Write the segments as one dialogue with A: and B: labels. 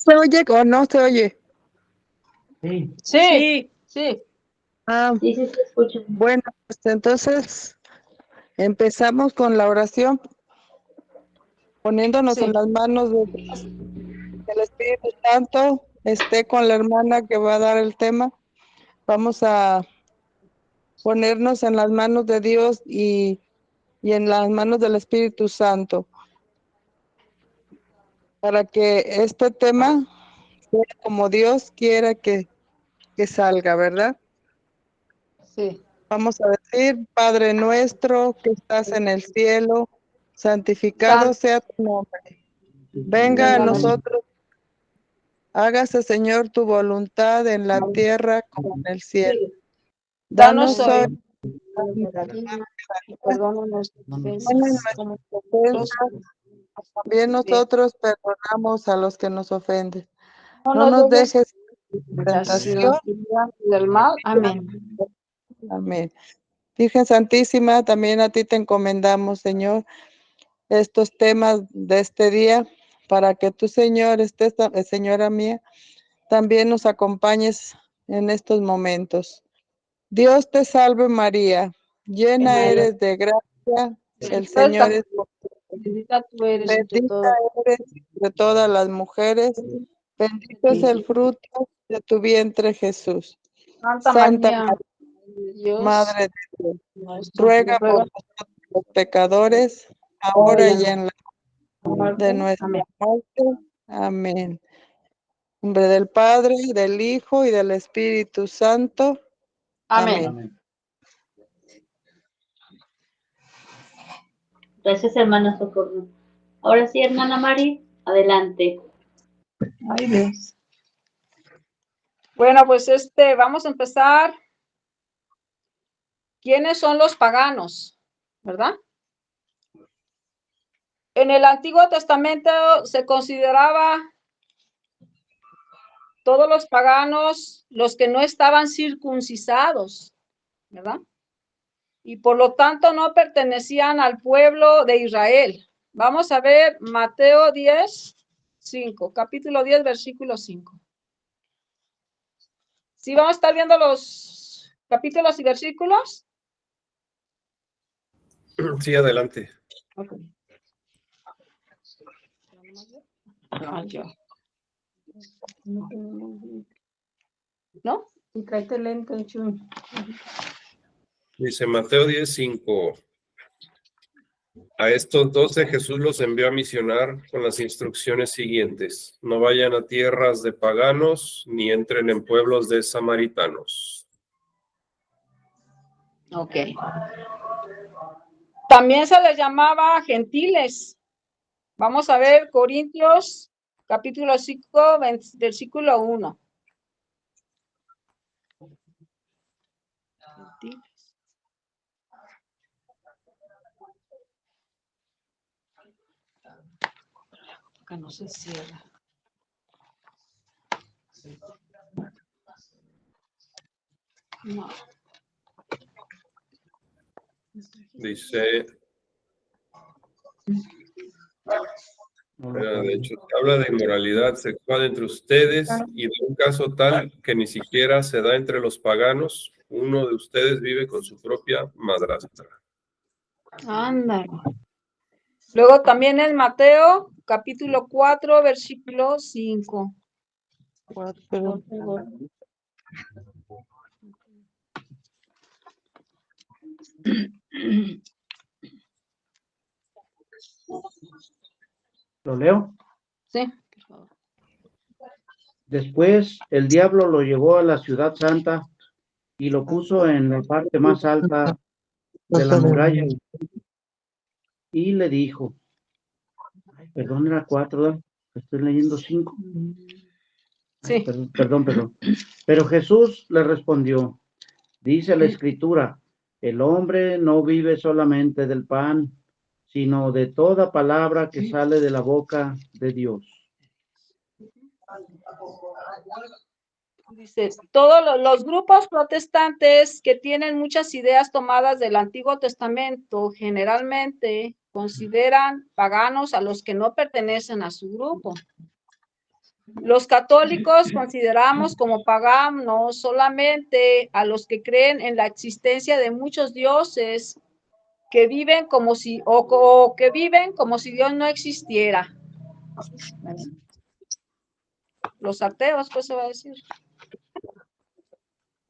A: ¿Se oye o no se oye?
B: Sí.
C: Sí, sí.
D: Sí, sí se escucha.
A: Bueno, pues entonces empezamos con la oración, poniéndonos en
C: Sí.
A: las manos de Dios, que el Espíritu Santo esté con la hermana que va a dar el tema. Vamos a ponernos en las manos de Dios y en las manos del Espíritu Santo, para que este tema sea como Dios quiera que salga, ¿verdad?
C: Sí.
A: Vamos a decir, Padre nuestro que estás en el cielo, santificado sea tu nombre. Venga a nosotros, hágase, Señor, tu voluntad en la tierra como en el cielo.
C: Danos
A: Danos
C: hoy
A: hoy
C: nuestra vida y perdona nuestras ofensas,
A: nuestras
C: como
A: ofensas, también nosotros perdonamos a los que nos ofenden. No nos dejes en tentación.
C: del mal. Amén.
A: Amén. Virgen Santísima, también a ti te encomendamos, Señor, estos temas de este día, para que tú, Señor, Señora mía, también nos acompañes en estos momentos. Dios te salve María, llena eres de gracia, el Señor es contigo.
C: Bendita tú eres entre
A: Bendita
C: todas.
A: eres entre todas las mujeres, bendito es el fruto de tu vientre Jesús.
C: Santa
A: Santa
C: María,
A: María,
C: Dios,
A: Madre de Dios,
C: nuestro,
A: ruega por nosotros los pecadores, ahora y en la
C: muerte.
A: de nuestra
C: Amén.
A: muerte. Amén. En nombre del Padre, del Hijo y del Espíritu Santo.
C: Amén.
A: Amén.
D: Gracias, hermana Socorro. Ahora sí, hermana Mari, adelante.
C: Ay, Dios. Bueno, pues vamos a empezar. ¿Quiénes son los paganos? ¿Verdad? En el Antiguo Testamento se consideraba todos los paganos, los que no estaban circuncisados, ¿verdad? Y por lo tanto no pertenecían al pueblo de Israel. Vamos a ver Mateo 10, 5, capítulo 10, versículo 5. ¿Sí vamos a estar viendo los capítulos y versículos?
E: Sí, adelante.
C: Okay. ¿No? Y tráete lente, Chuy.
E: Dice Mateo 10:5. A estos 12 Jesús los envió a misionar con las instrucciones siguientes: no vayan a tierras de paganos, ni entren en pueblos de samaritanos.
C: Ok. También se les llamaba gentiles. Vamos a ver Corintios, capítulo 5, versículo 1. Acá no se cierra. No.
E: Dice, de hecho, habla de inmoralidad sexual entre ustedes y de un caso tal que ni siquiera se da entre los paganos. Uno de ustedes vive con su propia madrastra.
C: Ándale. Luego también en Mateo, capítulo 4, versículo 5.
B: ¿Lo leo?
C: Sí, por favor.
B: Después el diablo lo llevó a la ciudad santa y lo puso en la parte más alta de la muralla y le dijo, perdón, era 4, ¿verdad? Estoy leyendo 5.
C: Sí.
B: Perdón. Pero Jesús le respondió, dice la Escritura, el hombre no vive solamente del pan, sino de toda palabra que sale de la boca de Dios.
C: Dice, todos los grupos protestantes que tienen muchas ideas tomadas del Antiguo Testamento generalmente consideran paganos a los que no pertenecen a su grupo. Los católicos consideramos como paganos solamente a los que creen en la existencia de muchos dioses que viven como si, o que viven como si Dios no existiera. Los ateos, pues se va a decir.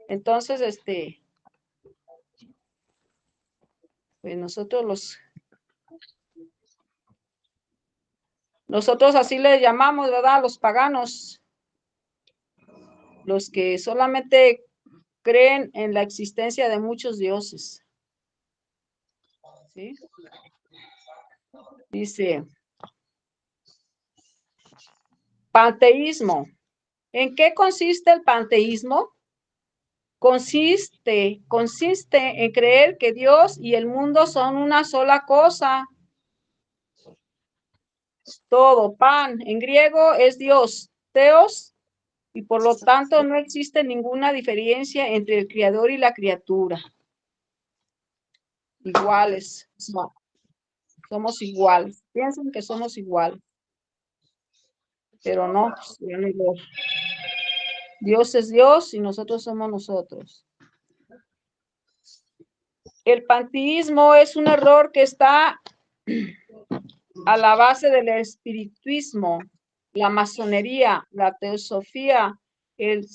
C: Entonces, pues nosotros así le llamamos, ¿verdad? Los paganos, los que solamente creen en la existencia de muchos dioses. ¿Sí? Dice, panteísmo. ¿En qué consiste el panteísmo? Consiste en creer que Dios y el mundo son una sola cosa. Todo, pan, en griego es Dios, teos, y por lo tanto no existe ninguna diferencia entre el creador y la criatura. Iguales, somos iguales. Piensan que somos iguales, pero no, Dios es Dios y nosotros somos nosotros. El panteísmo es un error que está a la base del espiritismo, la masonería, la teosofía, el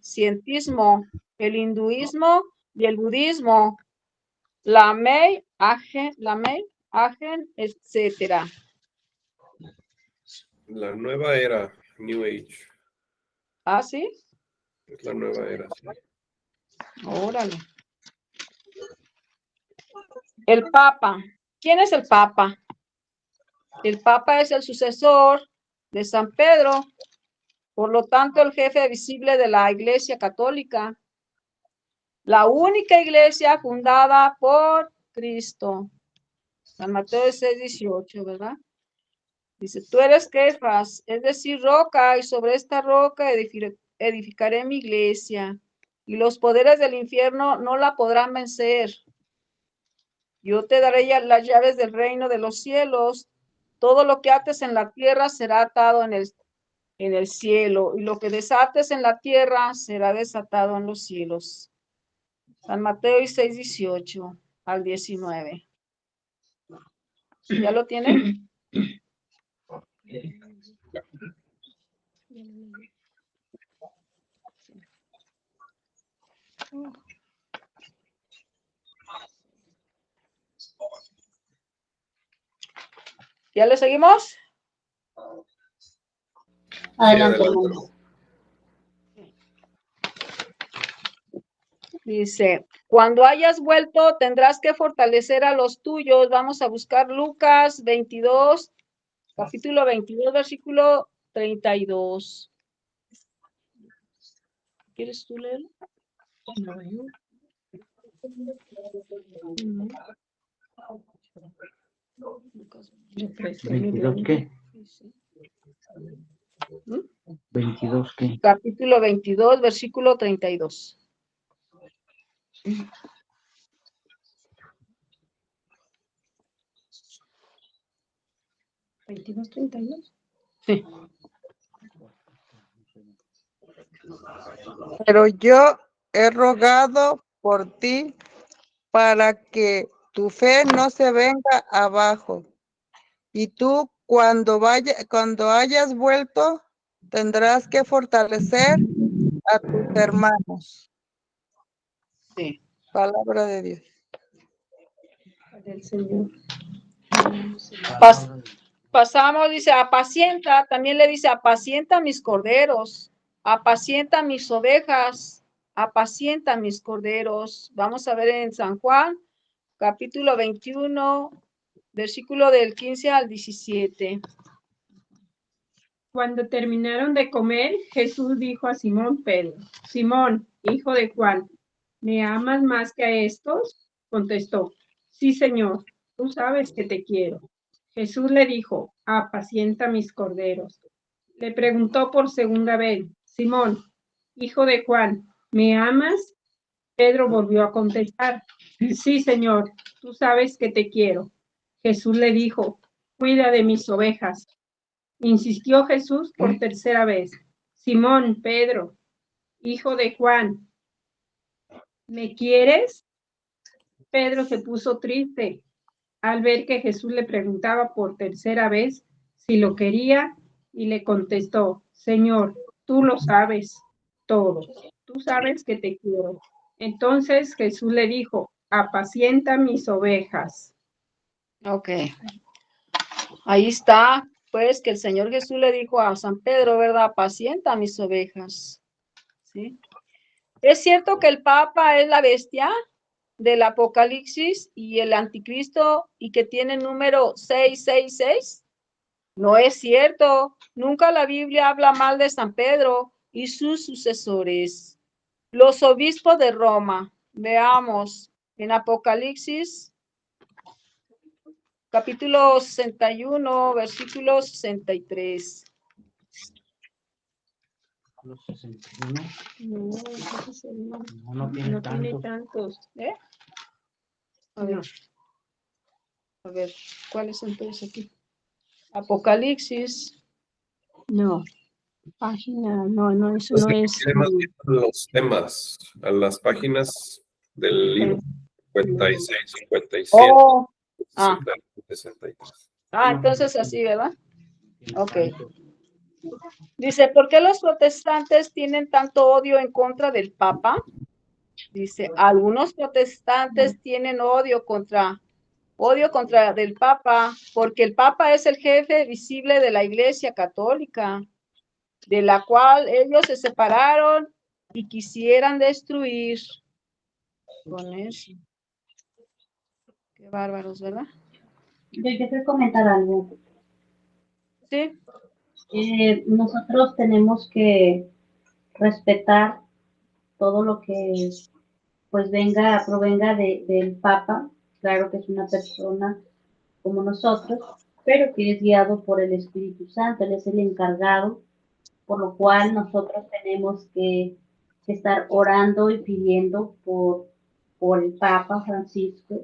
C: cientismo, el hinduismo y el budismo, la Mei, Agen, etcétera.
E: La nueva era, New Age.
C: ¿Ah, sí?
E: Es la nueva era, sí.
C: Órale. El Papa. ¿Quién es el Papa? El Papa es el sucesor de San Pedro, por lo tanto, el jefe visible de la Iglesia Católica, la única iglesia fundada por Cristo. San Mateo 6:18, ¿verdad? Dice, tú eres Kefas, es decir, roca, y sobre esta roca edificaré mi iglesia, y los poderes del infierno no la podrán vencer. Yo te daré ya las llaves del reino de los cielos. Todo lo que ates en la tierra será atado en el cielo, y lo que desates en la tierra será desatado en los cielos. San Mateo 6:18 al 19. ¿Ya lo tienen? ¿Ya le seguimos?
D: Adelante,
E: adelante.
D: hermano.
C: Dice, cuando hayas vuelto tendrás que fortalecer a los tuyos. Vamos a buscar Lucas 22, capítulo 22, versículo 32. ¿Quieres tú leerlo?
B: ¿22 qué? ¿22 qué?
C: Capítulo 22, versículo 32. ¿22:32? Sí.
A: Pero yo he rogado por ti para que tu fe no se venga abajo. Y tú cuando hayas vuelto, tendrás que fortalecer a tus hermanos.
C: Sí.
A: Palabra de Dios.
C: Del Señor. Pasamos, dice, apacienta, también le dice, apacienta mis corderos, apacienta mis ovejas, apacienta mis corderos. Vamos a ver en San Juan, capítulo 21, versículo del 15 al 17.
F: Cuando terminaron de comer, Jesús dijo a Simón Pedro, Simón, hijo de Juan, ¿me amas más que a estos? Contestó, sí, Señor, tú sabes que te quiero. Jesús le dijo, apacienta mis corderos. Le preguntó por segunda vez, Simón, hijo de Juan, ¿me amas? Pedro volvió a contestar, sí, Señor, tú sabes que te quiero. Jesús le dijo, cuida de mis ovejas. Insistió Jesús por tercera vez. Simón, Pedro, hijo de Juan, ¿me quieres? Pedro se puso triste al ver que Jesús le preguntaba por tercera vez si lo quería y le contestó, Señor, tú lo sabes todo, tú sabes que te quiero. Entonces Jesús le dijo, apacienta mis ovejas.
C: Ok. Ahí está, pues, que el Señor Jesús le dijo a San Pedro, ¿verdad? Apacienta mis ovejas. ¿Sí? ¿Es cierto que el Papa es la bestia del Apocalipsis y el anticristo y que tiene número 666? No es cierto. Nunca la Biblia habla mal de San Pedro y sus sucesores. Los obispos de Roma. Veamos en Apocalipsis, capítulo 61, versículo 63.
B: Los 61.
F: No, ese es el no.
B: No tiene
F: No tiene
B: tantos.
F: tantos.
C: ¿Eh? A ver, ¿cuál es entonces aquí? Apocalipsis.
F: No. Página, no, eso
E: Pues
F: no
E: se
F: es.
E: refiere más bien a los temas, a las páginas del libro 56, 57,
C: Oh, ah,
E: 63.
C: entonces así, ¿verdad?
B: Tiene
C: Ok.
B: tantos.
C: Dice, ¿por qué los protestantes tienen tanto odio en contra del Papa? Dice, algunos protestantes tienen odio contra del Papa, porque el Papa es el jefe visible de la Iglesia Católica, de la cual ellos se separaron y quisieran destruir. Con eso. Qué bárbaros, ¿verdad?
D: Yo quiero comentar algo.
C: Sí,
D: Nosotros tenemos que respetar todo lo que pues provenga del Papa. Claro que es una persona como nosotros, pero que es guiado por el Espíritu Santo. Él es el encargado, por lo cual nosotros tenemos que estar orando y pidiendo por el Papa Francisco.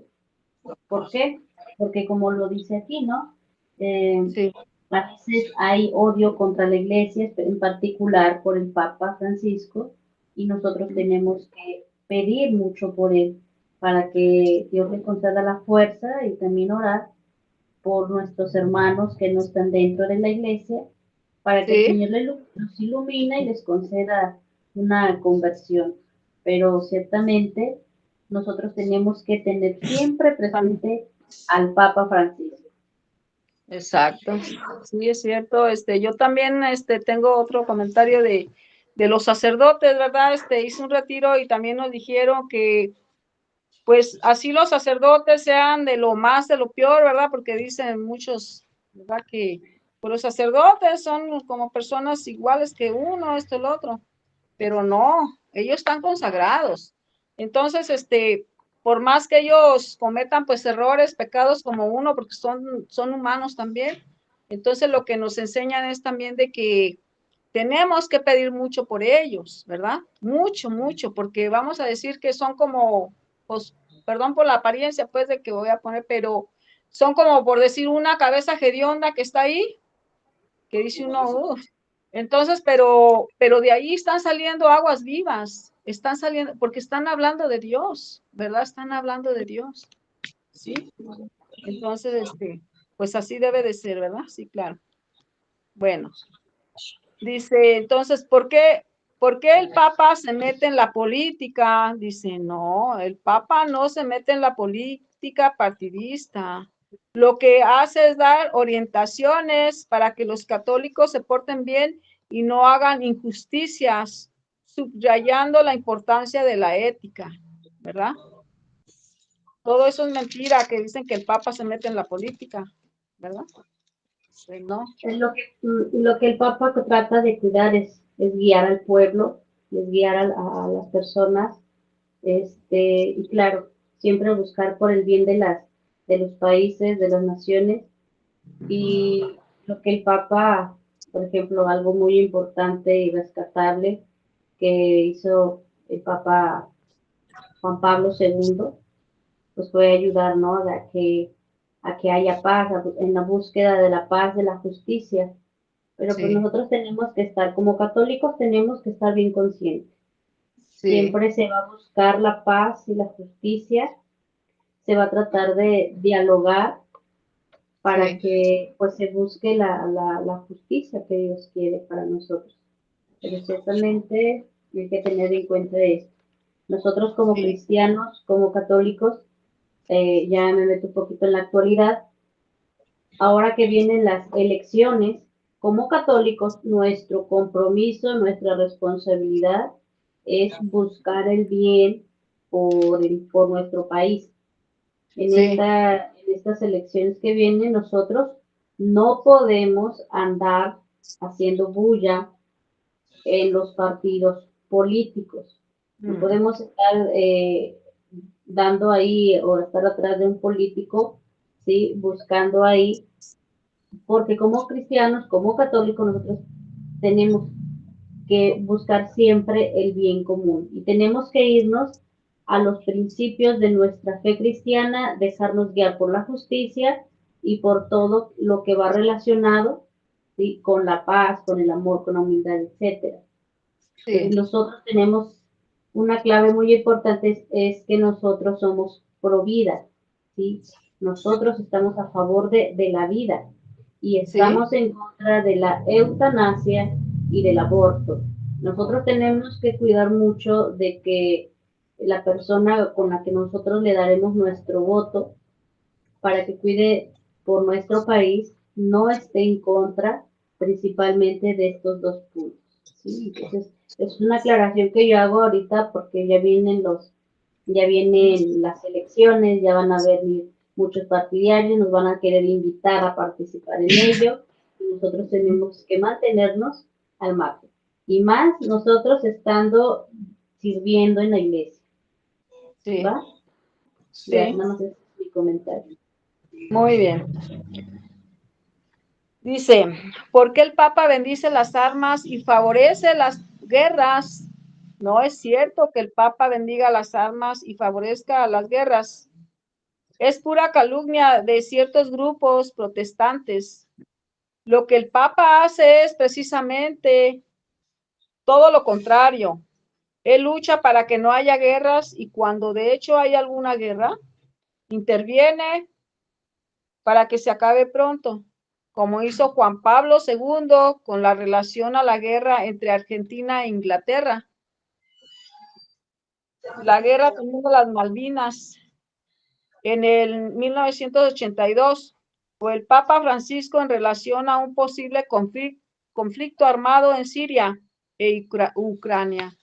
D: ¿Por qué? Porque como lo dice aquí, ¿no?
C: sí.
D: A veces hay odio contra la iglesia, en particular por el Papa Francisco, y nosotros tenemos que pedir mucho por él, para que Dios le conceda la fuerza y también orar por nuestros hermanos que no están dentro de la iglesia, para que el
C: Sí.
D: Señor los ilumine y les conceda una conversión. Pero ciertamente nosotros tenemos que tener siempre presente al Papa Francisco.
C: Exacto, sí es cierto. Yo también tengo otro comentario de los sacerdotes, ¿verdad? Hice un retiro y también nos dijeron que pues así los sacerdotes sean de lo más, de lo peor, ¿verdad? Porque dicen muchos, ¿verdad? Que pues, los sacerdotes son como personas iguales que uno, esto, el otro, pero no, ellos están consagrados. Entonces, por más que ellos cometan pues errores, pecados como uno, porque son humanos también, entonces lo que nos enseñan es también de que tenemos que pedir mucho por ellos, ¿verdad? Mucho, mucho, porque vamos a decir que son como, pues, perdón por la apariencia, pues, de que voy a poner, pero son como por decir una cabeza hedionda que está ahí, que dice uno, uff. Entonces, pero de ahí están saliendo aguas vivas, están saliendo, porque están hablando de Dios, ¿verdad? Están hablando de Dios, ¿sí? Entonces, pues así debe de ser, ¿verdad? Sí, claro. Bueno, dice, entonces, ¿por qué el Papa se mete en la política? Dice, no, el Papa no se mete en la política partidista. Lo que hace es dar orientaciones para que los católicos se porten bien y no hagan injusticias, subrayando la importancia de la ética, ¿verdad? Todo eso es mentira, que dicen que el Papa se mete en la política, ¿verdad? Pues no.
D: Es lo que el Papa trata de cuidar es guiar al pueblo, es guiar a las personas, y claro, siempre buscar por el bien de los países, de las naciones. Y lo que el Papa, por ejemplo, algo muy importante y rescatable que hizo el Papa Juan Pablo II, pues fue ayudar, ¿no? A que haya paz, en la búsqueda de la paz, de la justicia. Pero pues
C: Sí.
D: nosotros tenemos que estar, como católicos, tenemos que estar bien conscientes.
C: Sí,
D: Siempre se va a buscar la paz y la justicia, se va a tratar de dialogar para
C: sí,
D: que pues se busque la justicia que Dios quiere para nosotros. Pero ciertamente hay que tener en cuenta esto. Nosotros como
C: sí,
D: cristianos, como católicos, ya me meto un poquito en la actualidad, ahora que vienen las elecciones, como católicos, nuestro compromiso, nuestra responsabilidad es buscar el bien por nuestro país.
C: sí,
D: En estas elecciones que vienen, nosotros no podemos andar haciendo bulla en los partidos políticos. No
C: mm,
D: podemos estar dando ahí o estar atrás de un político, ¿sí? Buscando ahí, porque como cristianos, como católicos, nosotros tenemos que buscar siempre el bien común y tenemos que irnos a los principios de nuestra fe cristiana, dejarnos guiar por la justicia y por todo lo que va relacionado, ¿sí? Con la paz, con el amor, con la humildad, etcétera.
C: sí,
D: Nosotros tenemos una clave muy importante, es que nosotros somos pro vida, ¿sí? Nosotros estamos a favor de la vida y
C: sí,
D: estamos en contra de la eutanasia y del aborto. Nosotros tenemos que cuidar mucho de que la persona con la que nosotros le daremos nuestro voto para que cuide por nuestro país no esté en contra principalmente de estos dos puntos, ¿sí? Entonces, es una aclaración que yo hago ahorita porque ya vienen las elecciones, ya van a venir muchos partidarios, nos van a querer invitar a participar en ello y nosotros tenemos que mantenernos al margen. Y más nosotros estando sirviendo en la iglesia,
C: sí,
D: ¿va? Ya,
C: sí,
D: nada más es mi comentario.
C: muy bien. Dice, ¿por qué el Papa bendice las armas y favorece las guerras? No es cierto que el Papa bendiga las armas y favorezca las guerras. Es pura calumnia de ciertos grupos protestantes. Lo que el Papa hace es precisamente todo lo contrario. Él lucha para que no haya guerras y cuando de hecho hay alguna guerra, interviene para que se acabe pronto, como hizo Juan Pablo II con la relación a la guerra entre Argentina e Inglaterra. La guerra teniendo las Malvinas en el 1982, o el Papa Francisco en relación a un posible conflicto armado en Siria e Ucrania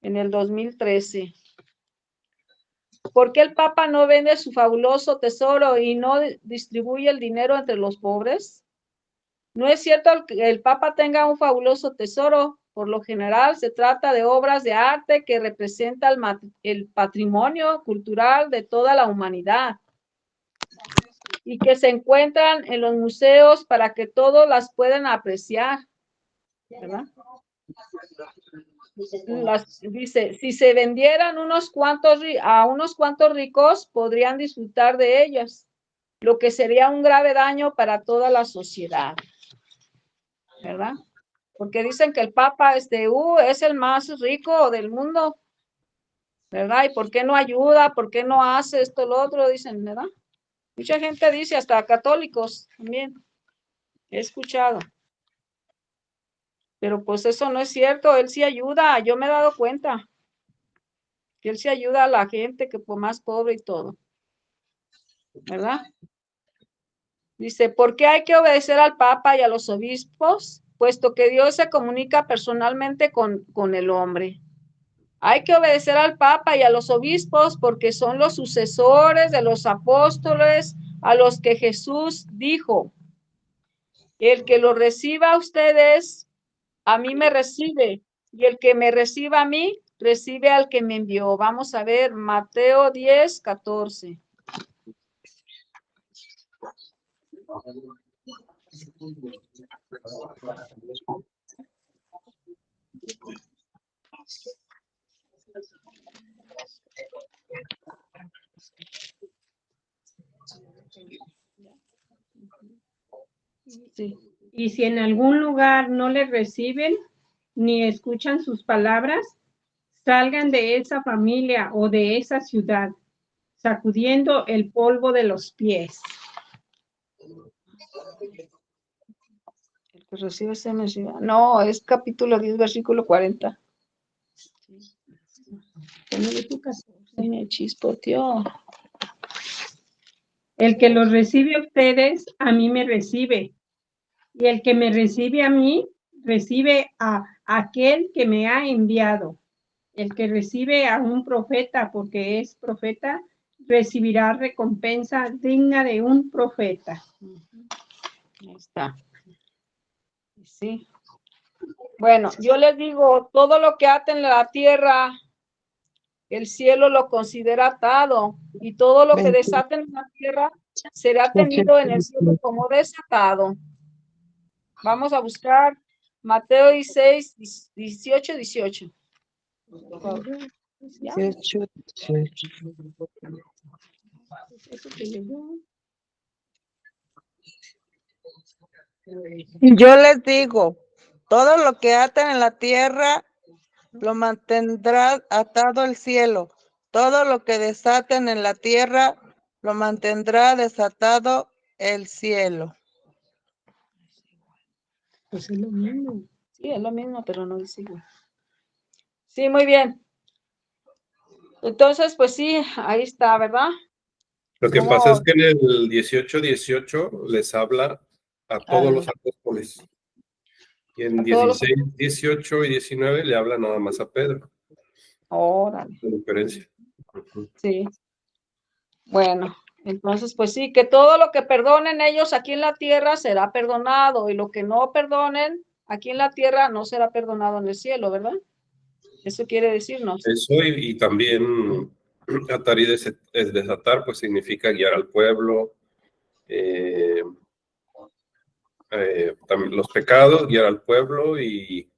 C: en el 2013. ¿Por qué el Papa no vende su fabuloso tesoro y no distribuye el dinero entre los pobres? No es cierto que el Papa tenga un fabuloso tesoro. Por lo general se trata de obras de arte que representan el patrimonio cultural de toda la humanidad y que se encuentran en los museos para que todos las puedan apreciar, ¿verdad? Dice, si se vendieran a unos cuantos ricos, podrían disfrutar de ellas, lo que sería un grave daño para toda la sociedad, ¿verdad? Porque dicen que el Papa es el más rico del mundo, ¿verdad? ¿Y por qué no ayuda? ¿Por qué no hace esto, lo otro? Dicen, ¿verdad? Mucha gente dice, hasta católicos también, he escuchado. Pero pues eso no es cierto, él sí ayuda, yo me he dado cuenta que él sí ayuda a la gente que pues más pobre y todo, ¿verdad? Dice, ¿por qué hay que obedecer al Papa y a los obispos? Puesto que Dios se comunica personalmente con el hombre. Hay que obedecer al Papa y a los obispos porque son los sucesores de los apóstoles a los que Jesús dijo, el que lo reciba a ustedes, a mí me recibe, y el que me reciba a mí, recibe al que me envió. Vamos a ver Mateo 10:14. Sí.
F: Y si en algún lugar no les reciben ni escuchan sus palabras, salgan de esa familia o de esa ciudad, sacudiendo el polvo de los pies.
C: El que recibe se recibe. No, es capítulo 10, versículo 40. Se me chispoteó.
F: El que los recibe a ustedes, a mí me recibe. Y el que me recibe a mí, recibe a aquel que me ha enviado. El que recibe a un profeta porque es profeta, recibirá recompensa digna de un profeta.
C: Ahí está. Sí. Bueno, yo les digo, todo lo que aten en la tierra, el cielo lo considera atado, y todo lo que desaten en la tierra será tenido en el cielo como desatado. Vamos a buscar Mateo 16, 18, 18. Por favor. ¿Ya?
A: Yo les digo, todo lo que aten en la tierra lo mantendrá atado el cielo. Todo lo que desaten en la tierra lo mantendrá desatado el cielo.
F: Pues es lo mismo.
C: Sí, es lo mismo, pero no dice igual. Sí, muy bien. Entonces, pues sí, ahí está, ¿verdad?
E: Lo que
C: ¿Cómo?
E: pasa es que en el 18:18 les habla a todos los apóstoles. Y en
C: A todos los-
E: 16, 18 y 19 le habla nada más a Pedro.
C: Órale,
E: La diferencia.
C: sí. Bueno, entonces, pues sí, que todo lo que perdonen ellos aquí en la tierra será perdonado, y lo que no perdonen aquí en la tierra no será perdonado en el cielo, ¿verdad? Eso quiere decirnos.
E: Eso y también atar y desatar, pues significa guiar al pueblo, también los pecados, guiar al pueblo y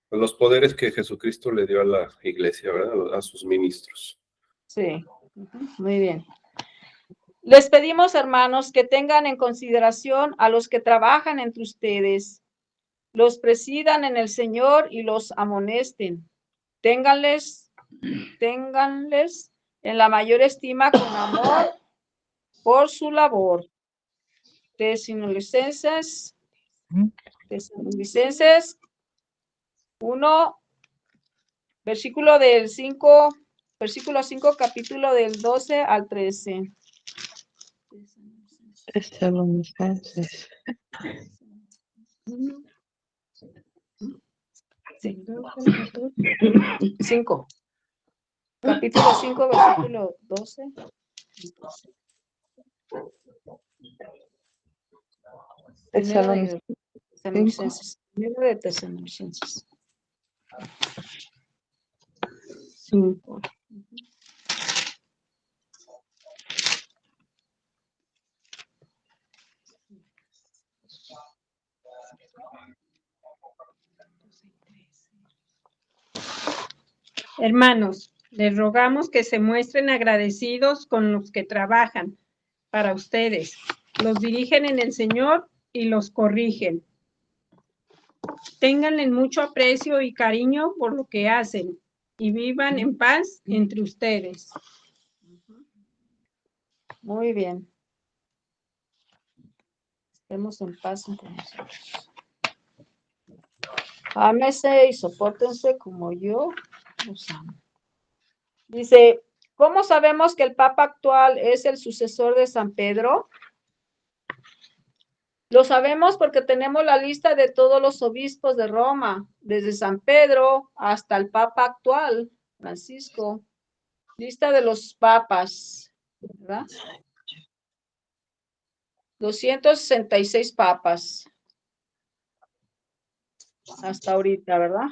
E: los poderes que Jesucristo le dio a la iglesia, ¿verdad? A sus ministros.
C: Sí, muy bien. Les pedimos, hermanos, que tengan en consideración a los que trabajan entre ustedes, los presidan en el Señor y los amonesten. Ténganles en la mayor estima con amor por su labor. Tesalonicenses 1, versículo 5, capítulo del 12 al 13.
A: Tesalonicenses.
C: Sí. 5. Capítulo 5, versículo 12. Tesalonicenses. Primero de Tesalonicenses. 5.
F: Hermanos, les rogamos que se muestren agradecidos con los que trabajan para ustedes, los dirigen en el Señor y los corrigen. Ténganle mucho aprecio y cariño por lo que hacen y vivan en paz entre ustedes.
C: Muy bien. Estemos en paz entre nosotros. Ámese y sopórtense como yo los amo. Dice, ¿cómo sabemos que el Papa actual es el sucesor de San Pedro? Lo sabemos porque tenemos la lista de todos los obispos de Roma, desde San Pedro hasta el Papa actual, Francisco. Lista de los papas, ¿verdad? 266 papas hasta ahorita, ¿verdad?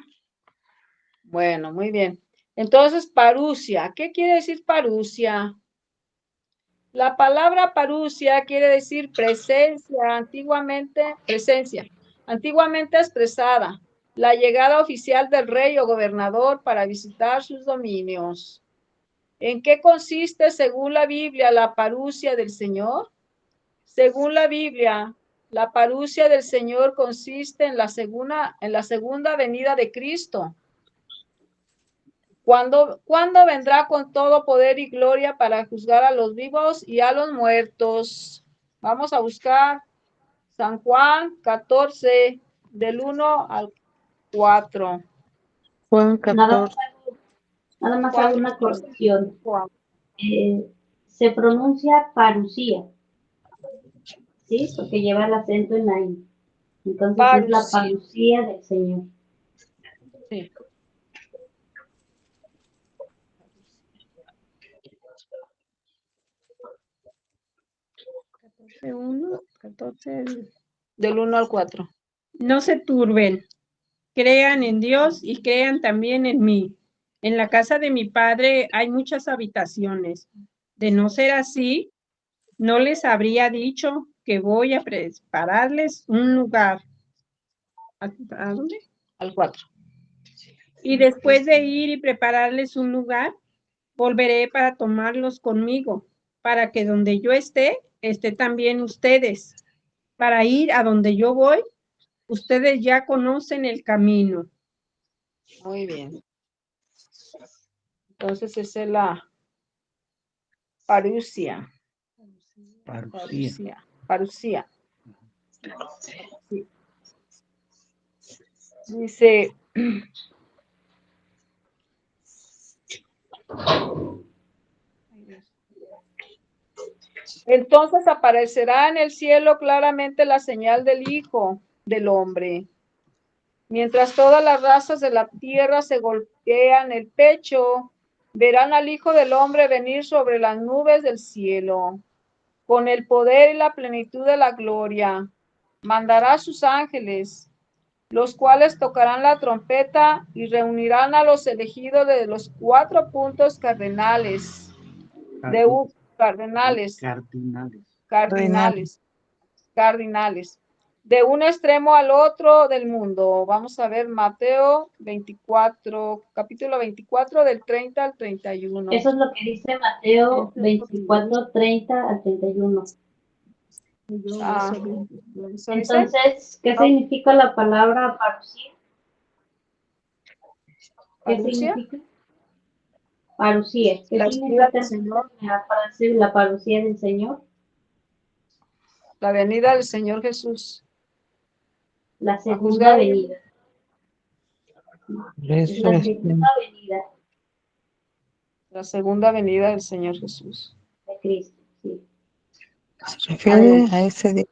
C: Bueno, muy bien. Entonces, parusia, ¿qué quiere decir parusia? La palabra parusia quiere decir presencia, antiguamente expresada, la llegada oficial del rey o gobernador para visitar sus dominios. ¿En qué consiste, según la Biblia, la parusia del Señor? Según la Biblia, La parusia del Señor consiste en la segunda venida de Cristo. ¿Cuándo vendrá con todo poder y gloria para juzgar a los vivos y a los muertos? Vamos a buscar San Juan 14, del 1 al 4.
A: Juan
D: Nada
A: 14.
D: Nada más
C: Juan
D: hago una
C: 14,
D: corrección.
C: Juan.
D: Se pronuncia parucía, ¿sí? Porque lleva el acento en la I. Entonces es la
C: Parusia.
D: parucía del Señor.
C: Sí. Del 1 al 4.
F: No se turben, crean en Dios y crean también en mí. En la casa de mi Padre hay muchas habitaciones. De no ser así, no les habría dicho que voy a prepararles un lugar. ¿A dónde?
C: Al 4.
F: Y después de ir y prepararles un lugar, volveré para tomarlos conmigo, para que donde yo esté también ustedes. Para ir a donde yo voy, ustedes ya conocen el camino.
C: Muy bien. Entonces esa es la parusia.
B: Parucía.
C: Parusia. Sí. Dice, entonces aparecerá en el cielo claramente la señal del Hijo del Hombre. Mientras todas las razas de la tierra se golpean el pecho, verán al Hijo del Hombre venir sobre las nubes del cielo, con el poder y la plenitud de la gloria. Mandará a sus ángeles, los cuales tocarán la trompeta y reunirán a los elegidos de los 4 puntos cardinales. Cardinales. De un extremo al otro del mundo. Vamos a ver Mateo 24, capítulo 24, del 30 al 31.
D: Eso es lo que dice Mateo 24, 30 al 31.
C: Ah, ¿eso dice?
D: Entonces, ¿qué significa la palabra parucía? ¿Qué
C: ¿Parucia?
D: significa? Parucía. ¿Qué
C: La venida del Señor.
D: significa la parucía del Señor?
C: La venida del Señor Jesús.
D: La
C: A
D: segunda
C: juzgar.
D: venida. Es la segunda venida
C: La segunda venida del Señor Jesús.
D: de Cristo. Sí.
A: Se refiere a ese día.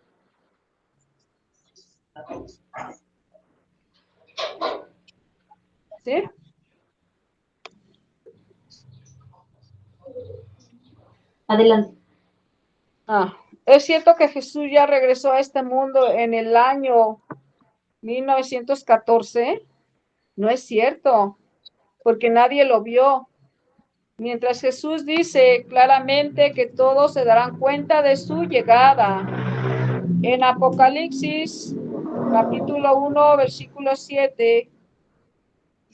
C: ¿Sí?
D: Adelante.
C: Es cierto que Jesús ya regresó a este mundo en el año 1914. No es cierto, porque nadie lo vio. Mientras Jesús dice claramente que todos se darán cuenta de su llegada. En Apocalipsis, capítulo 1, versículo 7,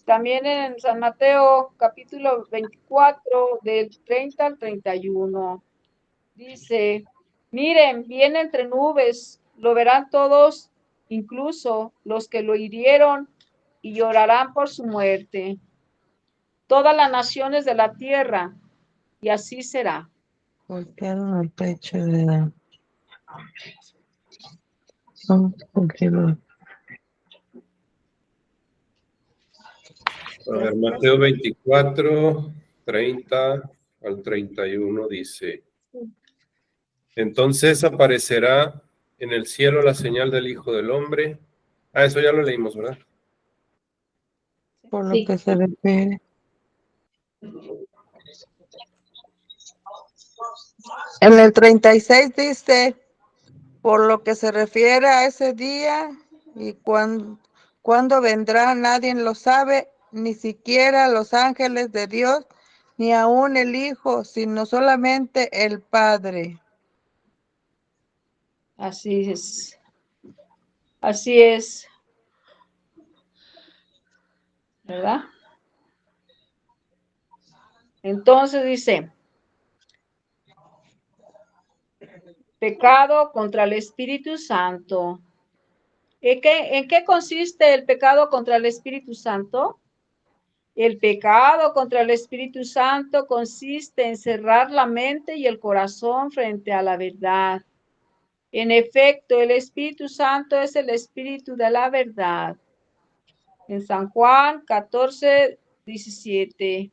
C: también en San Mateo, capítulo 24, del 30 al 31, dice, miren, viene entre nubes, lo verán todos, incluso los que lo hirieron, y llorarán por su muerte. Todas las naciones de la tierra, y así será.
A: Golpearon el pecho de
E: A ver, Mateo 24, 30 al 31 dice, entonces aparecerá en el cielo la señal del Hijo del Hombre. Eso ya lo leímos, ¿verdad?
A: por lo
D: Sí.
A: que se refiere. En el 36 dice, por lo que se refiere a ese día y cuándo vendrá, nadie lo sabe, ni siquiera los ángeles de Dios, ni aún el Hijo, sino solamente el Padre.
C: Así es. Así es. ¿Verdad? Entonces dice, Pecado contra el Espíritu Santo. ¿En qué consiste el pecado contra el Espíritu Santo? El pecado contra el Espíritu Santo consiste en cerrar la mente y el corazón frente a la verdad. En efecto, el Espíritu Santo es el Espíritu de la verdad. En San Juan 14:17.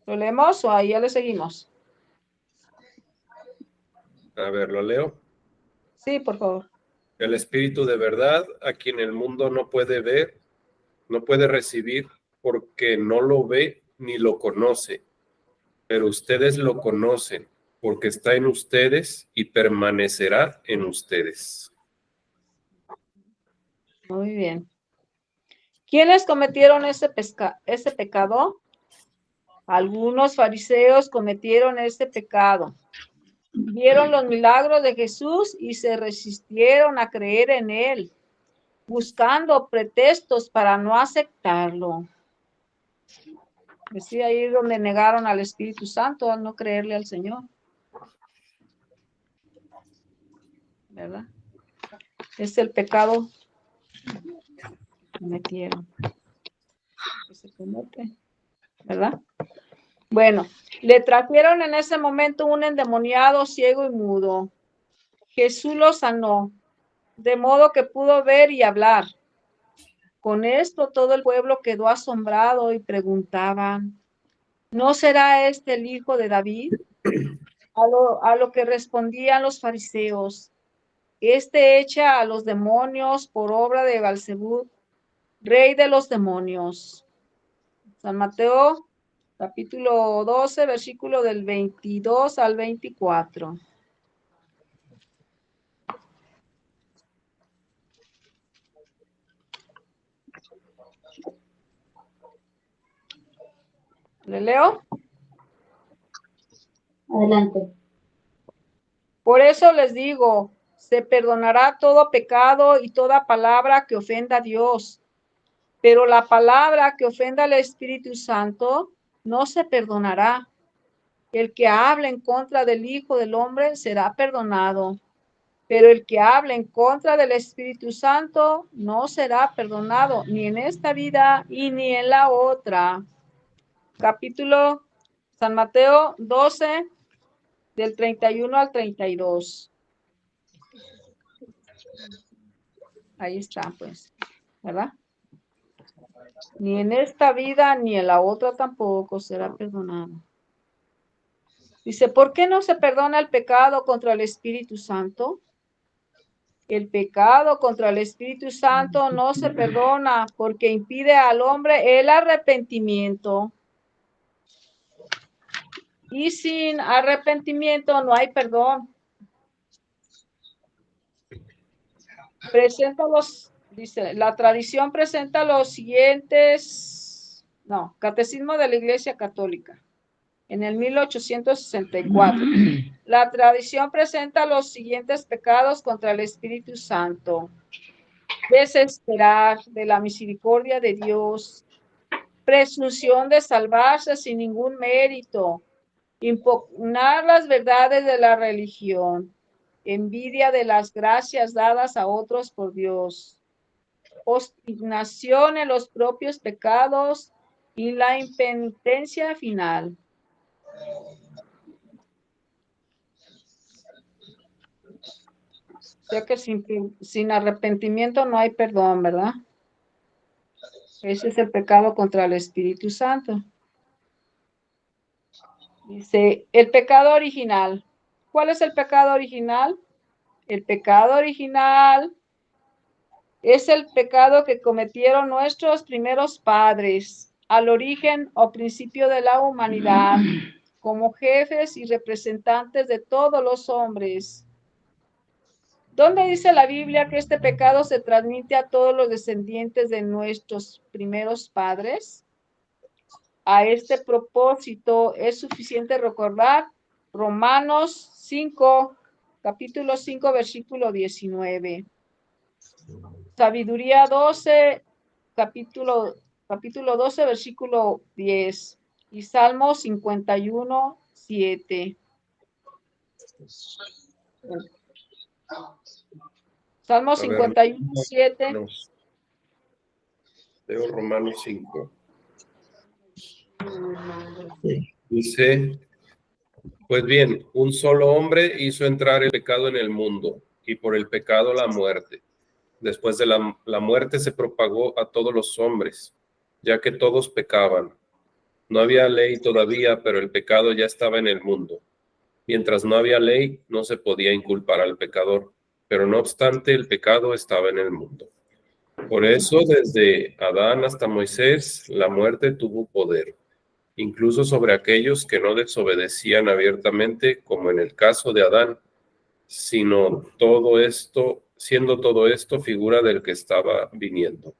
C: ¿Lo leemos o ahí ya le seguimos?
E: A ver, lo leo.
C: Sí, por favor.
E: El Espíritu de verdad, a quien el mundo no puede ver, no puede recibir, porque no lo ve ni lo conoce. Pero ustedes lo conocen, porque está en ustedes y permanecerá en ustedes.
C: Muy bien. ¿Quiénes cometieron ese pecado? Algunos fariseos cometieron ese pecado. Vieron los milagros de Jesús y se resistieron a creer en él, buscando pretextos para no aceptarlo. Pues sí, ahí es donde negaron al Espíritu Santo al no creerle al Señor. ¿Verdad? Es el pecado que cometieron. Que se comete. ¿Verdad? Bueno, le trajeron en ese momento un endemoniado ciego y mudo. Jesús lo sanó, de modo que pudo ver y hablar. Con esto todo el pueblo quedó asombrado y preguntaban, ¿no será este el hijo de David? A lo que respondían los fariseos, este echa a los demonios por obra de Beelzebub, rey de los demonios. San Mateo, capítulo 12, versículo del 22 al 24. ¿Le leo?
D: Adelante.
C: Por eso les digo, se perdonará todo pecado y toda palabra que ofenda a Dios, pero la palabra que ofenda al Espíritu Santo no se perdonará. El que hable en contra del Hijo del Hombre será perdonado, pero el que hable en contra del Espíritu Santo no será perdonado, ni en esta vida y ni en la otra. Capítulo San Mateo 12, del 31 al 32. Ahí está, pues, ¿verdad? Ni en esta vida ni en la otra tampoco será perdonado. Dice, ¿por qué no se perdona el pecado contra el Espíritu Santo? El pecado contra el Espíritu Santo no se perdona porque impide al hombre el arrepentimiento. Y sin arrepentimiento no hay perdón. Dice, la tradición presenta los siguientes, Catecismo de la Iglesia Católica, en el 1864. La tradición presenta los siguientes pecados contra el Espíritu Santo: desesperar de la misericordia de Dios, presunción de salvarse sin ningún mérito, impugnar las verdades de la religión, envidia de las gracias dadas a otros por Dios, obstinación en los propios pecados y la impenitencia final. O sea que sin arrepentimiento no hay perdón, ¿verdad? Ese es el pecado contra el Espíritu Santo. Dice, el pecado original. ¿Cuál es el pecado original? El pecado original es el pecado que cometieron nuestros primeros padres al origen o principio de la humanidad, como jefes y representantes de todos los hombres. ¿Dónde dice la Biblia que este pecado se transmite a todos los descendientes de nuestros primeros padres? A este propósito es suficiente recordar Romanos 5, capítulo 5, versículo 19. Sabiduría 12, capítulo 12, versículo 10. Y Salmo 51, 7. Salmo
E: A ver,
C: 51, 7.
E: leo Romanos 5. Dice, pues bien, un solo hombre hizo entrar el pecado en el mundo, y por el pecado la muerte. Después de la muerte se propagó a todos los hombres, ya que todos pecaban. No había ley todavía, pero el pecado ya estaba en el mundo. Mientras no había ley, no se podía inculpar al pecador, pero no obstante el pecado estaba en el mundo. Por eso, desde Adán hasta Moisés, la muerte tuvo poder, incluso sobre aquellos que no desobedecían abiertamente, como en el caso de Adán, siendo todo esto figura del que estaba viniendo.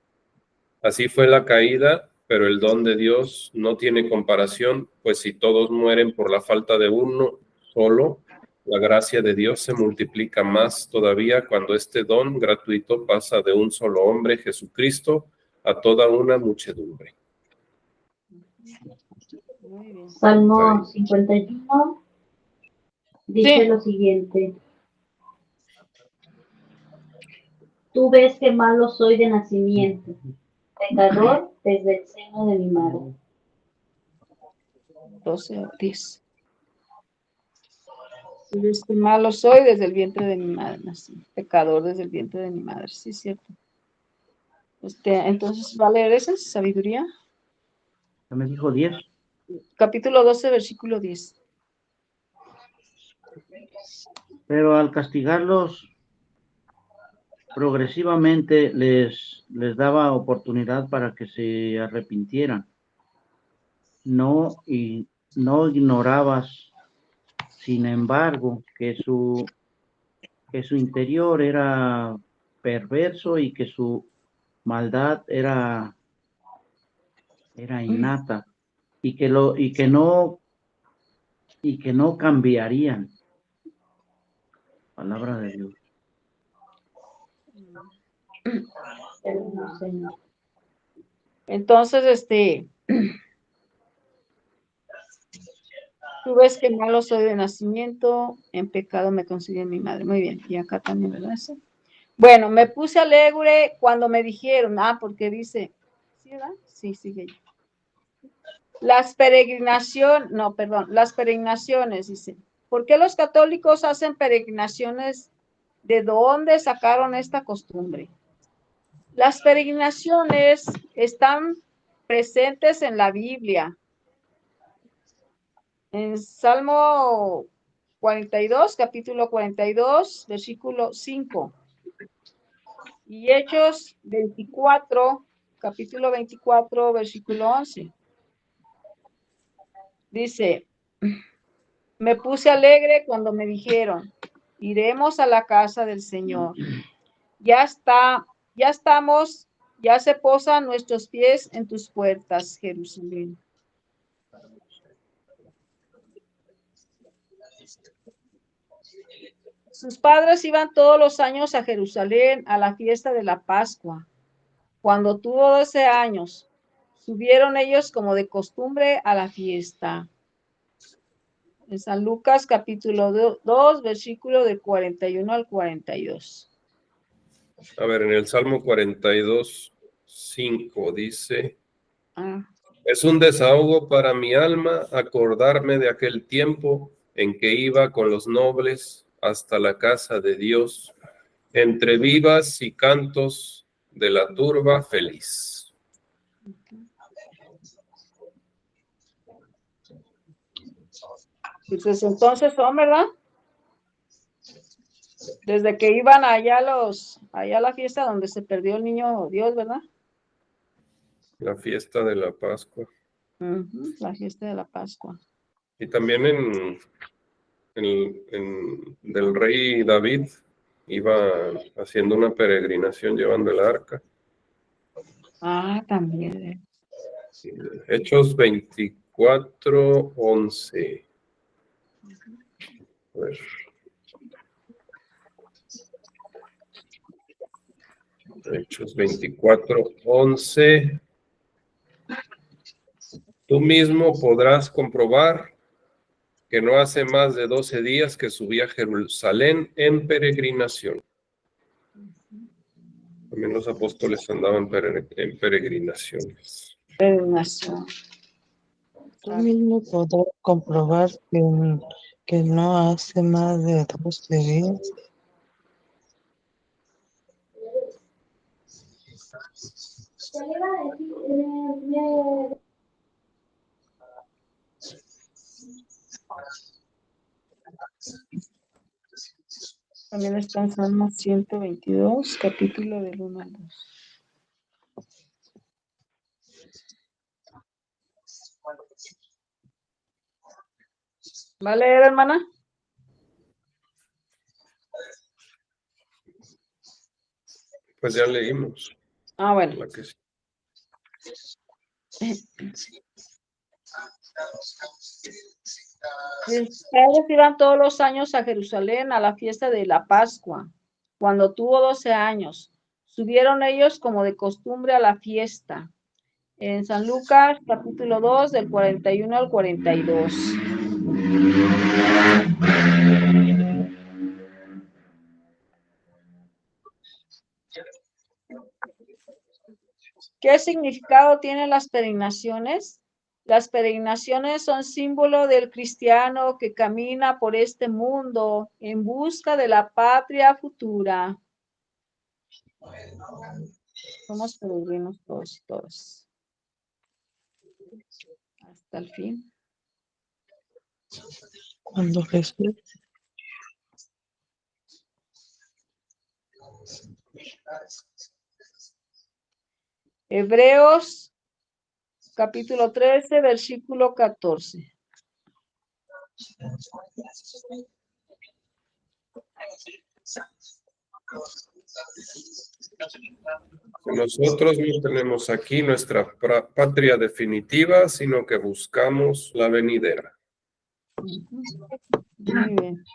E: Así fue la caída, pero el don de Dios no tiene comparación, pues si todos mueren por la falta de uno solo, la gracia de Dios se multiplica más todavía cuando este don gratuito pasa de un solo hombre, Jesucristo, a toda una muchedumbre.
C: Muy bien.
D: Salmo 51 dice
C: Sí.
D: lo siguiente. Tú ves que malo soy de nacimiento, pecador desde el seno de mi madre.
C: 12 o 10. Este malo soy desde el vientre de mi madre, nací. Pecador desde el vientre de mi madre, sí, es cierto. Entonces, ¿va a leer esa sabiduría?
B: Ya me dijo 10.
C: Capítulo 12, versículo 10.
B: Pero al castigarlos progresivamente les daba oportunidad para que se arrepintieran. No ignorabas, sin embargo, que su interior era perverso y que su maldad era innata y que no cambiarían. Palabra de Dios.
C: Entonces, tú ves que malo soy de nacimiento, en pecado me concibió mi madre. Muy bien, y acá también, ¿verdad? Eso. Bueno, me puse alegre cuando me dijeron, porque dice, ¿sí, verdad? Sí, sigue. Las peregrinaciones, dice. ¿Por qué los católicos hacen peregrinaciones? ¿De dónde sacaron esta costumbre? Las peregrinaciones están presentes en la Biblia. En Salmo 42, capítulo 42, versículo 5. Y Hechos 24, capítulo 24, versículo 11. Dice, me puse alegre cuando me dijeron, iremos a la casa del Señor. Ya estamos, ya se posan nuestros pies en tus puertas, Jerusalén. Sus padres iban todos los años a Jerusalén a la fiesta de la Pascua. Cuando tuvo 12 años, subieron ellos como de costumbre a la fiesta. En San Lucas capítulo 2, versículo de 41 al 42.
E: A ver, en el Salmo 42, 5 dice, es un desahogo para mi alma acordarme de aquel tiempo en que iba con los nobles hasta la casa de Dios, entre vivas y cantos de la turba feliz.
C: Pues entonces son, ¿verdad? Desde que iban allá a la fiesta donde se perdió el niño Dios, ¿verdad?
E: La fiesta de la Pascua.
C: La fiesta de la Pascua.
E: Y también del rey David iba haciendo una peregrinación llevando el arca.
C: También.
E: Hechos 24, 11. A ver. Hechos 24:11. Tú mismo podrás comprobar que no hace más de 12 días que subí a Jerusalén en peregrinación. También los apóstoles andaban en peregrinaciones.
C: Peregrinación.
A: Tú mismo podrás comprobar que no hace más de 12 días.
C: También está en Salmo 122, capítulo del 1 al 2. ¿Va a leer, hermana?
E: Pues ya leímos.
C: Ah, bueno.
E: La que sí.
C: Mis padres iban todos los años a Jerusalén a la fiesta de la Pascua. Cuando tuvo 12 años, subieron ellos como de costumbre a la fiesta. En San Lucas, capítulo 2, del 41 al 42. ¿Qué significado tienen las peregrinaciones? Las peregrinaciones son símbolo del cristiano que camina por este mundo en busca de la patria futura. Somos peregrinos todos y todas. Hasta el fin.
A: Cuando Jesús
C: Hebreos, capítulo 13, versículo 14.
E: Nosotros no tenemos aquí nuestra patria definitiva, sino que buscamos la venidera.
C: Muy bien.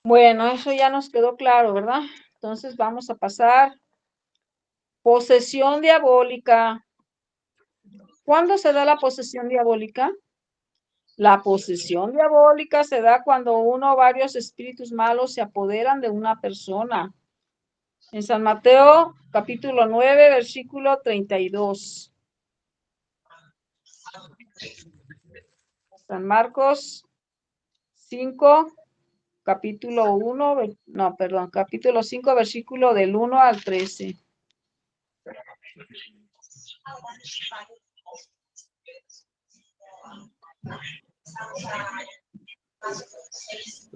C: Bueno, eso ya nos quedó claro, ¿verdad? Entonces vamos a pasar. Posesión diabólica. ¿Cuándo se da la posesión diabólica? La posesión diabólica se da cuando uno o varios espíritus malos se apoderan de una persona. En San Mateo, capítulo 9, versículo 32. San Marcos 5, capítulo 1, capítulo 5, versículo del 1 al 13.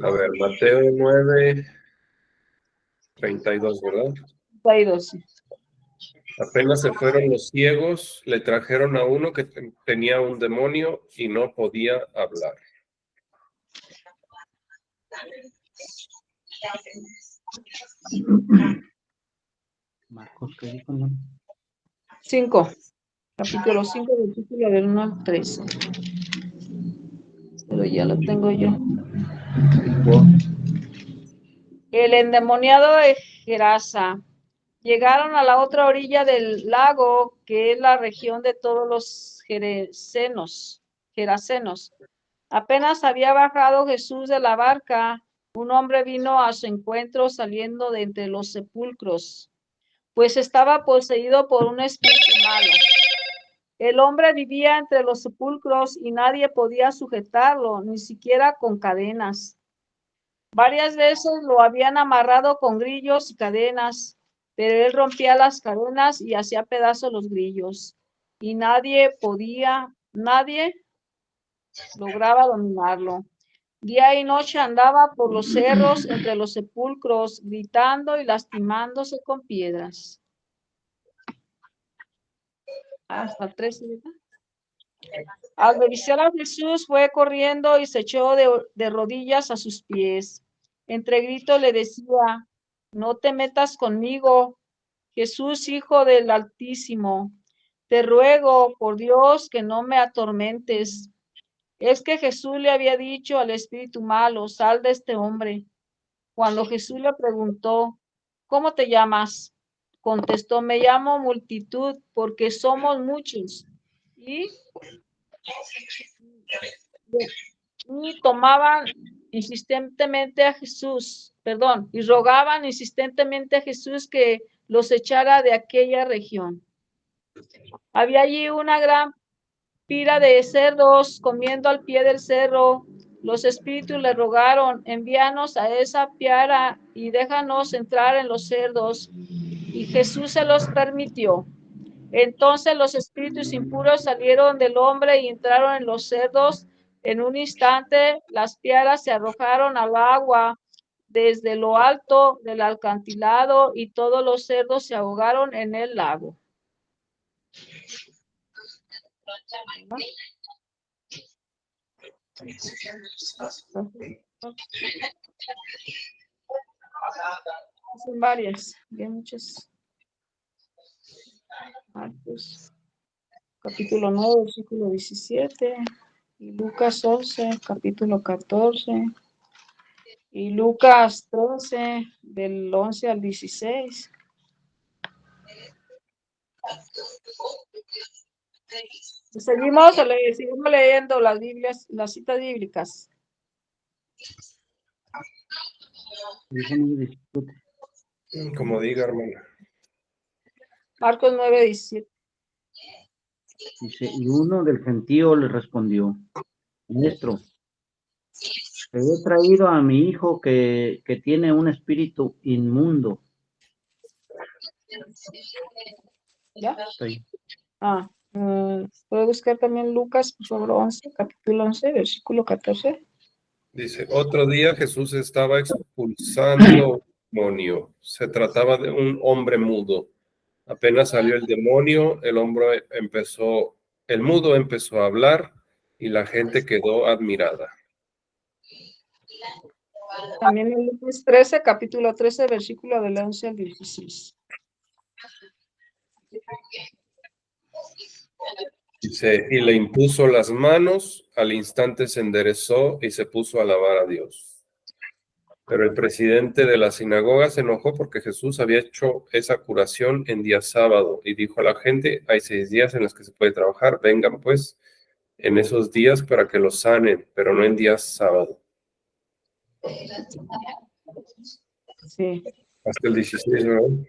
E: A ver, Mateo 9:32, ¿verdad?
C: 32.
E: Apenas se fueron los ciegos, le trajeron a uno que tenía un demonio y no podía hablar.
B: Marcos, ¿qué dijo, hermano?
C: 5. Capítulo 5, versículo del 1 al 13. Pero ya lo tengo yo. El endemoniado de Gerasa. Llegaron a la otra orilla del lago, que es la región de todos los gerasenos. Apenas había bajado Jesús de la barca, un hombre vino a su encuentro saliendo de entre los sepulcros, pues estaba poseído por un espíritu malo. El hombre vivía entre los sepulcros y nadie podía sujetarlo, ni siquiera con cadenas. Varias veces lo habían amarrado con grillos y cadenas, pero él rompía las cadenas y hacía pedazos los grillos, y nadie lograba dominarlo. Día y noche andaba por los cerros entre los sepulcros, gritando y lastimándose con piedras. Hasta el 13, ¿verdad? Al divisar a Jesús, fue corriendo y se echó de rodillas a sus pies. Entre gritos le decía: no te metas conmigo, Jesús, Hijo del Altísimo. Te ruego, por Dios, que no me atormentes. Es que Jesús le había dicho al espíritu malo, sal de este hombre. Cuando Jesús le preguntó, ¿cómo te llamas? Contestó, me llamo multitud porque somos muchos. Y tomaban insistentemente a Jesús, y rogaban insistentemente a Jesús que los echara de aquella región. Había allí una gran pira de cerdos comiendo al pie del cerro. Los espíritus le rogaron, envíanos a esa piara y déjanos entrar en los cerdos. Y Jesús se los permitió. Entonces los espíritus impuros salieron del hombre y entraron en los cerdos. En un instante las piaras se arrojaron al agua desde lo alto del acantilado y todos los cerdos se ahogaron en el lago. Son varias, bien muchas. Marcos, capítulo 9, versículo 17, y Lucas 11, capítulo 14, y Lucas 13, del 11 al 16. Seguimos leyendo las Biblias, las citas bíblicas.
E: Como diga, hermana.
C: Marcos 9, 17.
B: Dice, y uno del gentío le respondió, Maestro, te he traído a mi hijo que tiene un espíritu inmundo.
C: ¿Ya?
B: Sí.
C: ¿Puedo buscar también Lucas, por favor, 11, capítulo 11, versículo 14?
E: Dice, otro día Jesús estaba expulsando un demonio. Se trataba de un hombre mudo. Apenas salió el demonio, el mudo empezó a hablar y la gente quedó admirada.
C: También en Lucas 13, capítulo 13, versículo del 11 al 16.
E: Dice, y le impuso las manos, al instante se enderezó y se puso a alabar a Dios. Pero el presidente de la sinagoga se enojó porque Jesús había hecho esa curación en día sábado y dijo a la gente, hay 6 días en los que se puede trabajar, vengan pues en esos días para que los sanen, pero no en días sábado.
C: Sí.
E: Hasta el 16, ¿verdad?
C: Sí.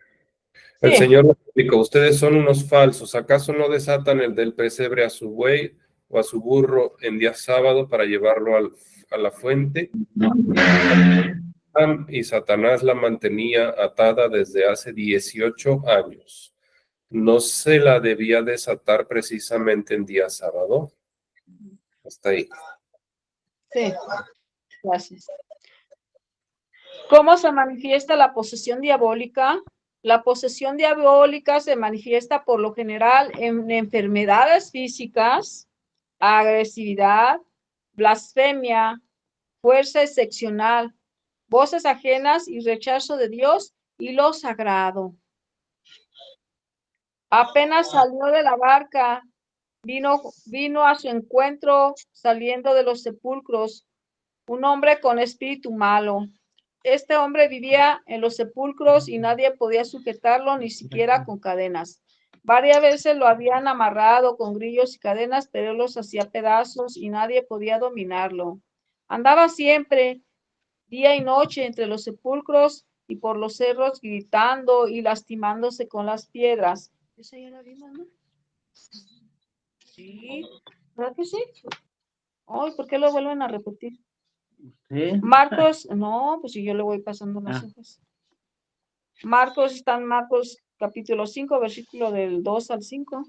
E: El Señor les explicó, ustedes son unos falsos, ¿acaso no desatan el del pesebre a su buey o a su burro en día sábado para llevarlo a la fuente? Y Satanás la mantenía atada desde hace 18 años. ¿No se la debía desatar precisamente en día sábado? Hasta ahí.
C: Sí, gracias. ¿Cómo se manifiesta la posesión diabólica? La posesión diabólica se manifiesta por lo general en enfermedades físicas, agresividad, blasfemia, fuerza excepcional, voces ajenas y rechazo de Dios y lo sagrado. Apenas salió de la barca, vino a su encuentro saliendo de los sepulcros un hombre con espíritu malo. Este hombre vivía en los sepulcros y nadie podía sujetarlo ni siquiera con cadenas. Varias veces lo habían amarrado con grillos y cadenas, pero él los hacía pedazos y nadie podía dominarlo. Andaba siempre, día y noche, entre los sepulcros y por los cerros, gritando y lastimándose con las piedras. ¿Esa ya la vimos, no? Sí, ¿verdad que sí? Ay, ¿por qué lo vuelven a repetir?
B: ¿Sí?
C: Marcos, no, pues si yo le voy pasando las hojas. Marcos, está en Marcos capítulo 5, versículo del 2 al 5.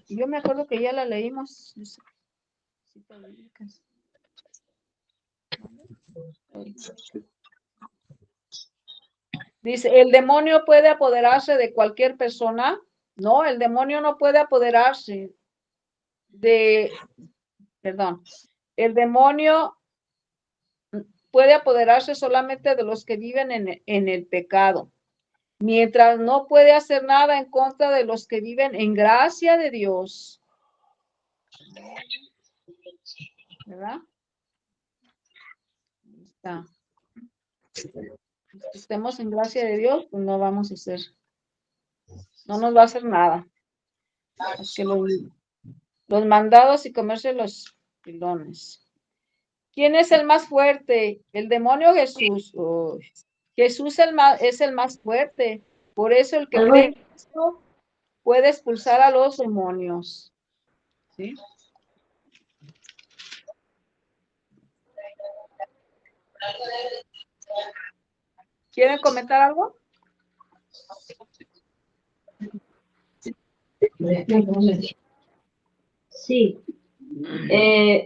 C: Yo me acuerdo que ya la leímos. Dice, ¿el demonio puede apoderarse de cualquier persona? No, el demonio no puede apoderarse el demonio puede apoderarse solamente de los que viven en el pecado, mientras no puede hacer nada en contra de los que viven en gracia de Dios. ¿verdad? Ahí está. Si estemos en gracia de Dios, pues no vamos a hacer, no nos va a hacer nada. Es que los mandados y comerse los pilones. ¿Quién es el más fuerte? ¿El demonio o Jesús? Uy. Jesús es el más fuerte. Por eso el que cree en Cristo puede expulsar a los demonios. ¿Sí? ¿Quieren comentar algo?
D: Sí,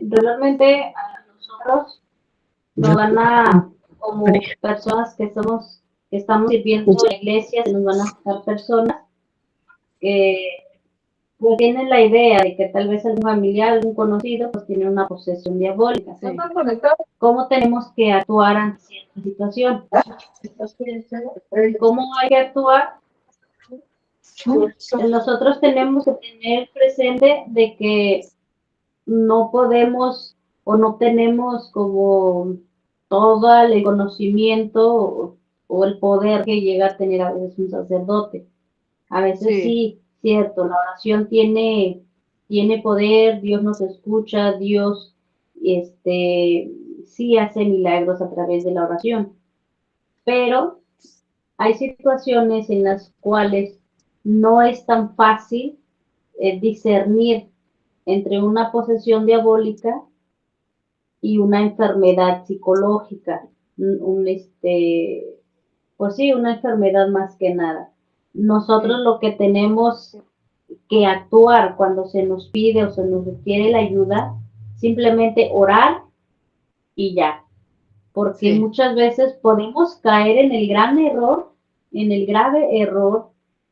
D: realmente a nosotros nos van a, como personas que estamos sirviendo en la iglesia, nos van a estar personas que pues tienen la idea de que tal vez algún familiar, algún conocido, pues tiene una posesión diabólica.
C: Sí.
D: ¿Cómo tenemos que actuar ante cierta situación? ¿Cómo hay que actuar? Nosotros tenemos que tener presente de que no podemos o no tenemos como todo el conocimiento o el poder que llega a tener a veces un sacerdote. A veces sí, cierto, la oración tiene poder, Dios nos escucha, Dios sí hace milagros a través de la oración. Pero hay situaciones en las cuales no es tan fácil discernir entre una posesión diabólica y una enfermedad psicológica, pues sí, una enfermedad más que nada. Nosotros lo que tenemos que actuar cuando se nos pide o se nos requiere la ayuda, simplemente orar y ya. Porque muchas veces podemos caer en el gran error, en el grave error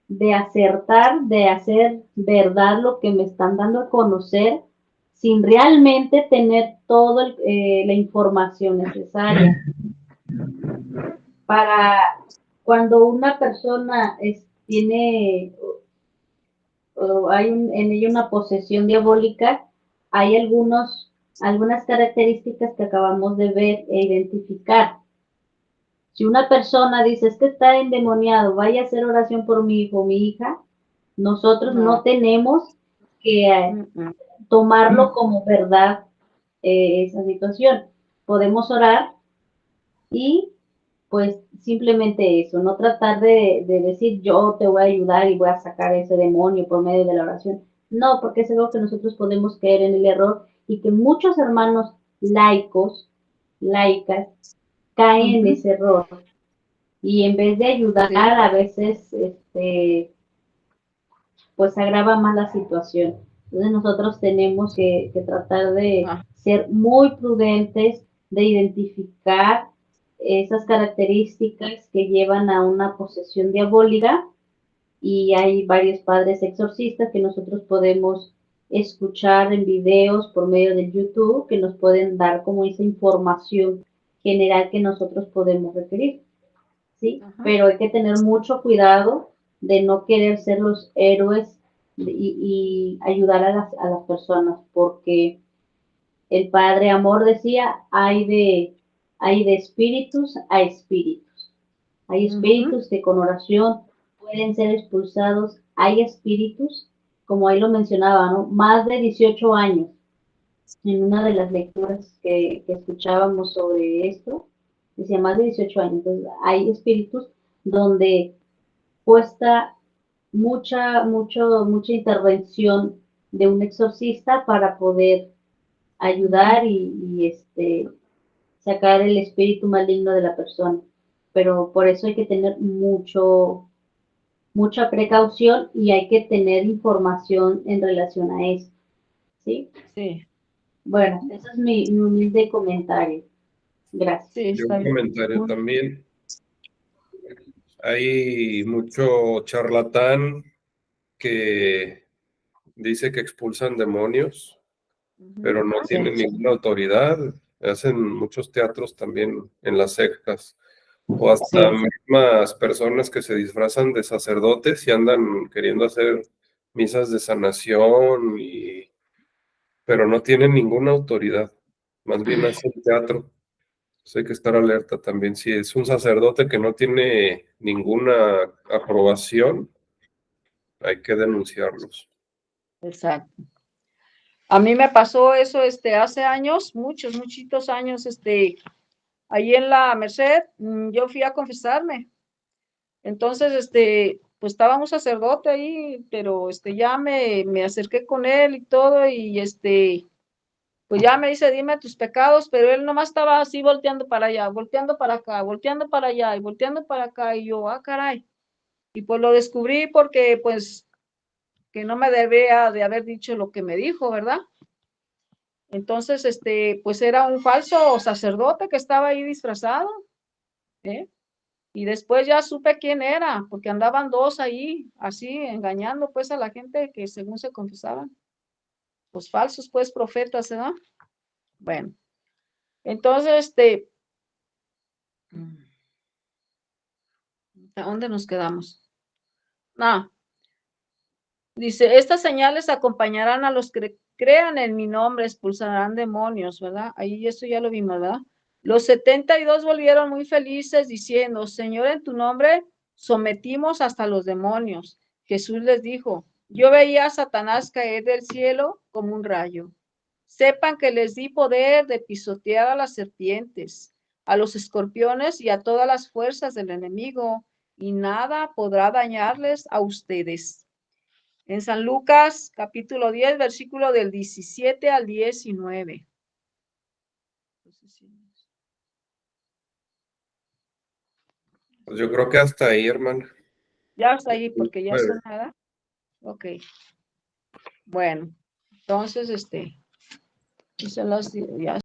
D: de acertar, de hacer verdad lo que me están dando a conocer, sin realmente tener toda la información necesaria. Para cuando una persona tiene hay en ella una posesión diabólica, hay algunas características que acabamos de ver e identificar. Si una persona dice, es que está endemoniado, vaya a hacer oración por mi hijo o mi hija, nosotros no tenemos que tomarlo como verdad esa situación. Podemos orar y pues simplemente eso, no tratar de decir yo te voy a ayudar y voy a sacar ese demonio por medio de la oración. No, porque es algo que nosotros podemos caer en el error y que muchos hermanos laicas, caen en ese error. Y en vez de ayudar, a veces, pues agrava más la situación. Entonces nosotros tenemos que tratar de ser muy prudentes, de identificar esas características que llevan a una posesión diabólica, y hay varios padres exorcistas que nosotros podemos escuchar en videos por medio de YouTube que nos pueden dar como esa información general que nosotros podemos requerir, ¿sí? Pero hay que tener mucho cuidado de no querer ser los héroes y ayudar a las personas, porque el Padre Amor decía, hay de espíritus a espíritus. Hay espíritus que con oración pueden ser expulsados. Hay espíritus, como ahí lo mencionaba, ¿no? Más de 18 años. En una de las lecturas que escuchábamos sobre esto, decía más de 18 años. Entonces, hay espíritus donde cuesta mucha intervención de un exorcista para poder ayudar y sacar el espíritu maligno de la persona. Pero por eso hay que tener mucha precaución y hay que tener información en relación a eso. ¿Sí?
C: Sí.
D: Bueno, ese es mi humilde comentario. Gracias.
C: Sí,
E: Yo
C: está
E: un
C: bien.
E: comentario también. Hay mucho charlatán que dice que expulsan demonios, pero no tienen ninguna autoridad. Hacen muchos teatros también en las sectas, o hasta mismas personas que se disfrazan de sacerdotes y andan queriendo hacer misas de sanación, pero no tienen ninguna autoridad. Más bien hace el teatro. Entonces hay que estar alerta también. Si es un sacerdote que no tiene ninguna aprobación, hay que denunciarlos.
C: Exacto. A mí me pasó eso, hace años, muchitos años, ahí en la Merced, yo fui a confesarme. Entonces, pues estaba un sacerdote ahí, pero ya me acerqué con él y todo, y pues ya me dice, dime tus pecados, pero él nomás estaba así volteando para allá, volteando para acá, volteando para allá y volteando para acá, y yo, caray. Y pues lo descubrí porque, pues, que no me debía de haber dicho lo que me dijo, ¿verdad? Entonces, pues era un falso sacerdote que estaba ahí disfrazado, ¿eh? Y después ya supe quién era, porque andaban dos ahí, así, engañando pues a la gente que según se confesaban. Los falsos pues profetas, ¿verdad? Bueno, entonces, ¿a dónde nos quedamos? Dice, estas señales acompañarán a los que crean en mi nombre, expulsarán demonios, ¿verdad? Ahí eso ya lo vimos, ¿verdad? Los 72 volvieron muy felices diciendo, Señor, en tu nombre sometimos hasta los demonios. Jesús les dijo, yo veía a Satanás caer del cielo como un rayo. Sepan que les di poder de pisotear a las serpientes, a los escorpiones y a todas las fuerzas del enemigo, y nada podrá dañarles a ustedes. En San Lucas, capítulo 10, versículo del 17 al 19.
E: Pues yo creo que hasta ahí, hermano.
C: Ya está ahí, porque ya
E: Bueno.
C: son nada. Ok. Bueno, entonces, son las, ya